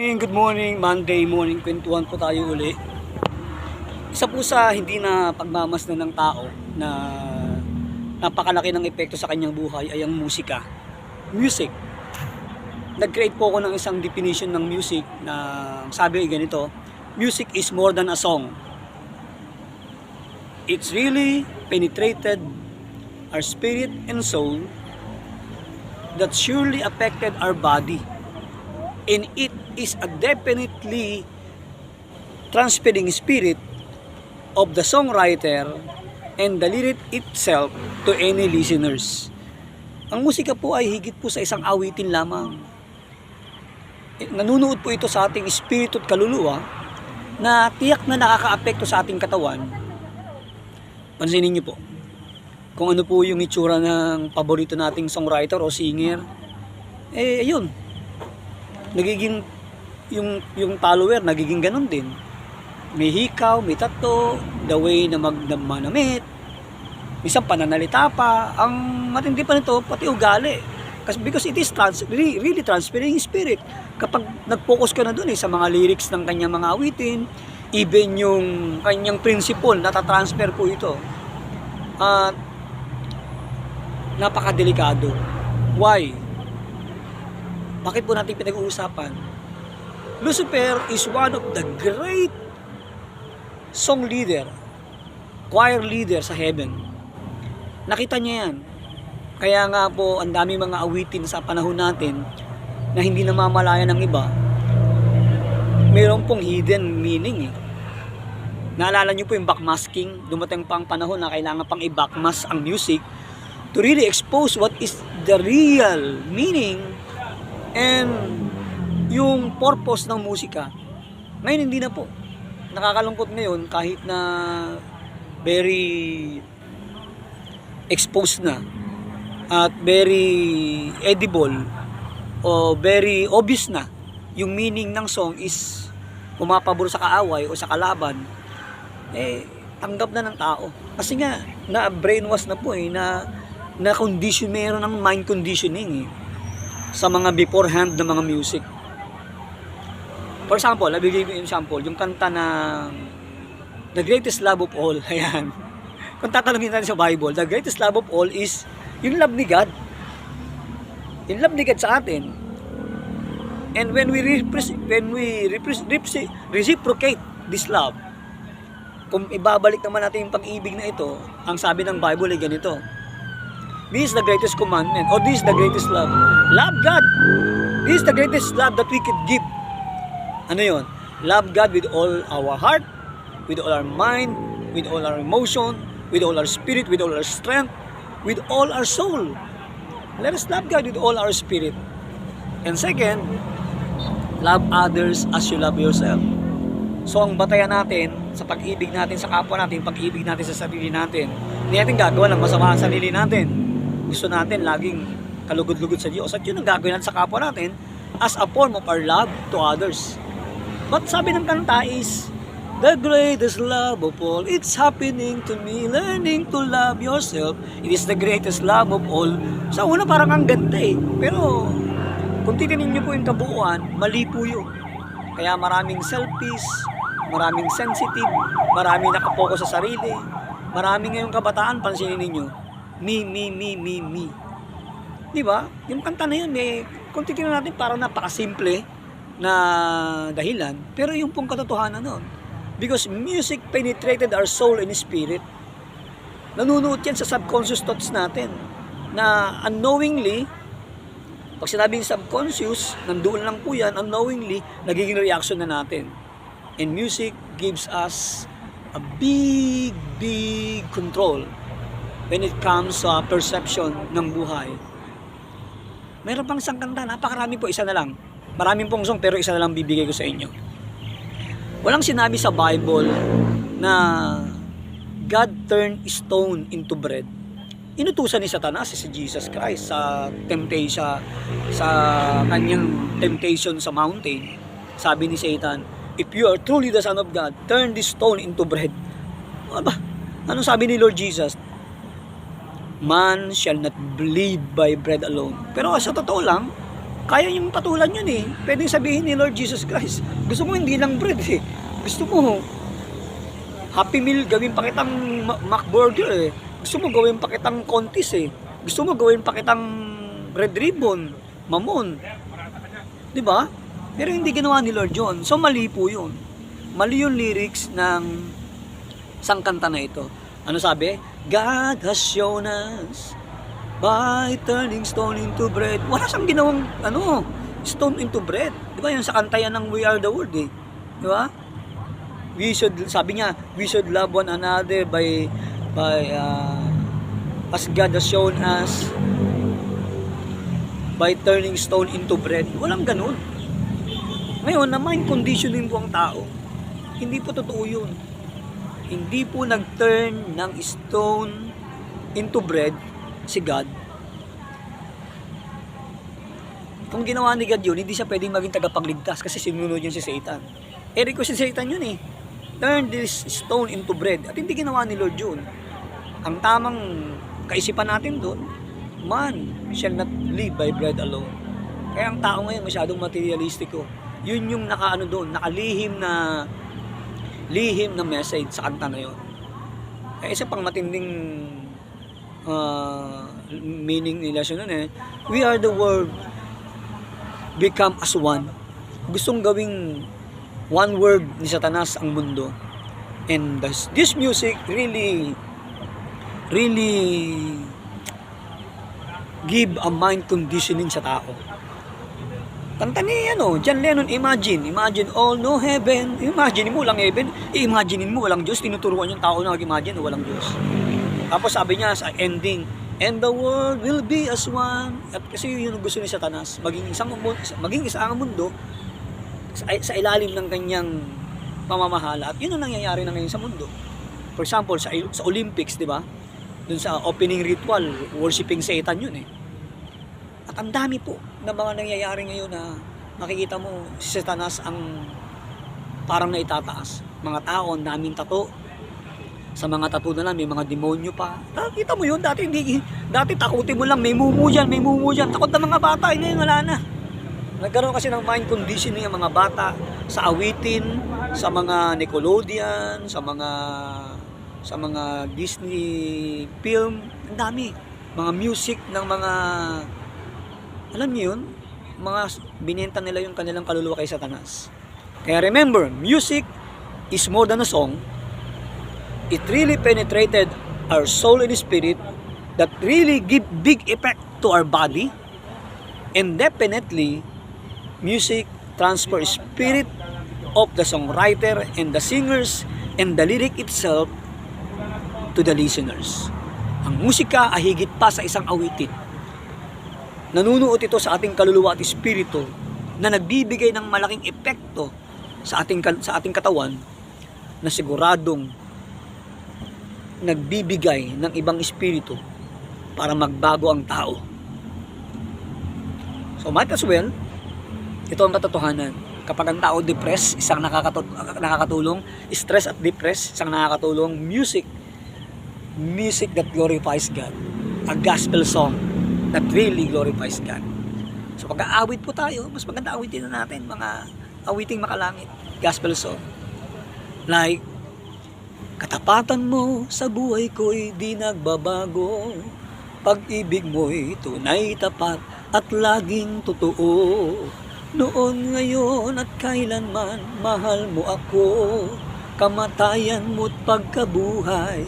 Good morning, Monday morning, kwentuhan po tayo uli. Isa po sa hindi na pagmamasdan ng tao na napakalaki ng epekto sa kanyang buhay ay ang musika. Music. Nag-create po ako ng isang definition ng music na sabi ay ganito: music is more than a song. It's really penetrated our spirit and soul that surely affected our body. And it is a definitely transferring spirit of the songwriter and the lyric itself to any listeners. Ang musika po ay higit po sa isang awitin lamang. Nanunood po ito sa ating espiritu at kaluluwa na tiyak na nakakaapekto sa ating katawan. Pansinin niyo po, kung ano po yung itsura ng paborito nating songwriter o singer, ayun, nagiging yung follower nagiging ganun din. May hikaw, may tato, the way na manamit, isang pananalita pa. Ang matindi pa nito, pati ugali. Because it is really transferring spirit. Kapag nag-focus ka na dun sa mga lyrics ng kanyang mga awitin, even yung kanyang principle, natatransfer po ito. At napakadelikado. Why? Bakit po natin pinag-uusapan? Lucifer is one of the great song leader, choir leader sa heaven. Nakita niya yan. Kaya nga po, ang dami mga awitin sa panahon natin na hindi namamalaya ng iba. Mayroon pong hidden meaning eh. Naalala niyo po yung backmasking? Dumating pa ang panahon na kailangan pang i-backmask ang music to really expose what is the real meaning and yung purpose ng musika. Ngayon hindi na po. Nakakalungkot ngayon kahit na very exposed na at very edible o very obvious na yung meaning ng song is pumapabor sa kaaway o sa kalaban, tanggap na ng tao. Kasi nga na brainwash na po na condition, meron ng mind conditioning sa mga beforehand na mga music. For example, nabigay ko yung sample, yung kanta ng The Greatest Love of All. Ayan. Kung tatalungin natin sa Bible, the greatest love of all is yung love ni God. Yung love ni God sa atin. And when we reciprocate this love, kung ibabalik naman natin yung pag-ibig na ito, ang sabi ng Bible ay ganito: this is the greatest commandment, or this is the greatest love. Love God. This is the greatest love that we could give. Ano yun? Love God with all our heart, with all our mind, with all our emotion, with all our spirit, with all our strength, with all our soul. Let us love God with all our spirit. And second, love others as you love yourself. So ang batayan natin sa pag-ibig natin sa kapwa natin, pag-ibig natin sa sarili natin, hindi natin gagawa ng masama sa sarili natin. Gusto natin laging kalugod-lugod sa Diyos, at yun ang gagawin natin sa kapwa natin as a form of our love to others. But sabi ng kanta is, the greatest love of all, it's happening to me, learning to love yourself. It is the greatest love of all. Sa una parang ang ganda pero kung titingnan niyo po yung kabuuan, mali po yun. Kaya maraming selfish, maraming sensitive, maraming nakapokus sa sarili, maraming ngayong kabataan, pansinin niyo, me. Di ba? Yung kanta na yun, kung titingnan natin parang napakasimple na dahilan, pero yung pong katotohanan nun. Because music penetrated our soul and spirit. Nanunuot yan sa subconscious thoughts natin na unknowingly, pag sinabing subconscious, nandoon lang po yan, unknowingly, nagiging reaction na natin. And music gives us a big control when it comes sa perception ng buhay. Meron pang isang kanta, napakarami po, isa na lang. Maraming pong song pero isa na lang bibigay ko sa inyo. Walang sinabi sa Bible na God turned stone into bread. Inutusan ni Satanas si Jesus Christ sa temptation, sa kanyang temptation sa mountain. Sabi ni Satan, if you are truly the Son of God, turn this stone into bread. Ano sabi ni Lord Jesus? Man shall not live by bread alone. Pero sa totoo lang, kaya yung patulan yun eh. Pwedeng sabihin ni Lord Jesus Christ, gusto mo hindi lang bread eh. Gusto mo Happy Meal, gawin pa kitang McBurger eh. Gusto mo gawin pa kitang Contis eh. Gusto mo gawin pa kitang Red Ribbon, Mamon. 'Di ba? Pero hindi ginawa ni Lord John. So mali po 'yun. Mali yung lyrics ng isang kanta na ito. Ano sabi? God has shown us by turning stone into bread. Wala siyang ginawang stone into bread. 'Di ba? Yung sa kanta yan ng We Are the World eh. 'Di ba? Sabi niya, we should love one another by as God has shown us by turning stone into bread. Walang ganun. Ngayon, na mind conditioning po ang tao. Hindi po totoo yun. Hindi po nag-turn ng stone into bread si God. Kung ginawa ni God yun, hindi siya pwedeng maging tagapagligtas kasi sinunod yun si Satan. Request si Satan yun eh. Turn this stone into bread. At hindi ginawa ni Lord yun. Ang tamang kaisipan natin doon, man shall not live by bread alone. Kaya ang tao ngayon masyadong materialistiko. Yun yung nakalihim na message sa kanta na yun. Kaya isa pang matinding meaning nila siya nun eh. We are the world, become as one. Gustong gawing one word ni Satanas ang mundo. And this music really give a mind conditioning sa tao. Kanta ni John Lennon, Imagine all no heaven. Imagine mo lang heaven, imagine mo walang Diyos. Tinuturuan yung tao na mag-imagine na walang Diyos. Tapos sabi niya sa ending, and the world will be as one. At kasi yun ang gusto ni Satanas, maging isa ang mundo sa ilalim ng kanyang pamamahala. At yun ang nangyayari na ngayon sa mundo. For example, sa Olympics, di ba? Dun sa opening ritual, worshiping Satan yun eh. At ang dami po na mga nangyayari ngayon na makikita mo si Satanas ang parang naitataas. Mga tao, ang daming tato. Sa mga tato na lang, may mga demonyo pa. Kita mo yun, dati takutin mo lang, may mumu dyan. Takot na mga bata, ngayon wala na. Nagkaroon kasi ng mind conditioning ang mga bata sa awitin, sa mga Nickelodeon, sa mga Disney film, ang dami. Mga music ng mga, alam niyo yun, mga binenta nila yung kanilang kaluluwa kay Satanas. Kaya remember, music is more than a song. It really penetrated our soul and spirit that really give big effect to our body. And definitely, music transfer spirit of the songwriter and the singers and the lyric itself to the listeners. Ang musika ay higit pa sa isang awitin. Nanunuot ito sa ating kaluluwa at espiritu na nagbibigay ng malaking epekto sa ating katawan na siguradong nagbibigay ng ibang espiritu para magbago ang tao. So might as well, ito ang katotohanan. Kapag ang tao depressed, isang nakakatulong. Stress at depressed, isang nakakatulong. Music that glorifies God. A gospel song that really glorifies God. So pag-aawit po tayo, mas maganda awitin na natin mga awiting makalangit. Gospel song. Like, katapatan mo sa buhay ko'y di nagbabago. Pag-ibig mo'y tunay, tapat at laging totoo. Noon, ngayon at kailanman, mahal mo ako. Kamatayan mo't pagkabuhay,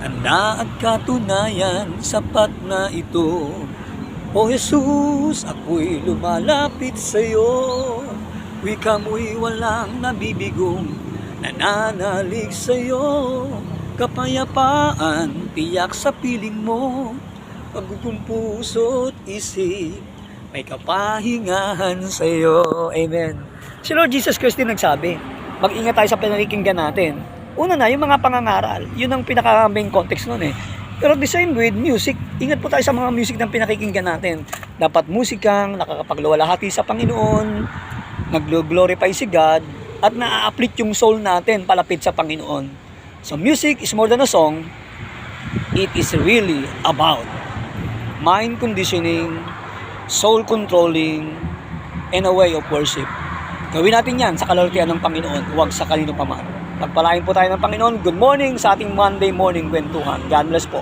tanda at katunayan, sapat na ito. O Jesus, ako'y lumalapit sa'yo. Wika mo'y walang nabibigong, nananalig sa'yo. Kapayapaan, tiyak sa piling mo. Pagugong puso't isip, may kapahingahan sa iyo. Amen. Si Lord Jesus Christ din nagsabi, mag-ingat tayo sa pinakikinggan natin. Una na, yung mga pangangaral. Yun ang pinaka-main context nun eh. Pero the same with music, ingat po tayo sa mga music ng pinakikinggan natin. Dapat musikang nakakapagluwalhati sa Panginoon, nag-glorify si God, at na-uplift yung soul natin palapit sa Panginoon. So music is more than a song. It is really about mind conditioning, soul controlling, and a way of worship. Gawin natin yan sa kalulkian ng Panginoon, huwag sa kanino pa man. Pagpalain po tayo ng Panginoon. Good morning sa ating Monday morning kwentuhan. God bless po.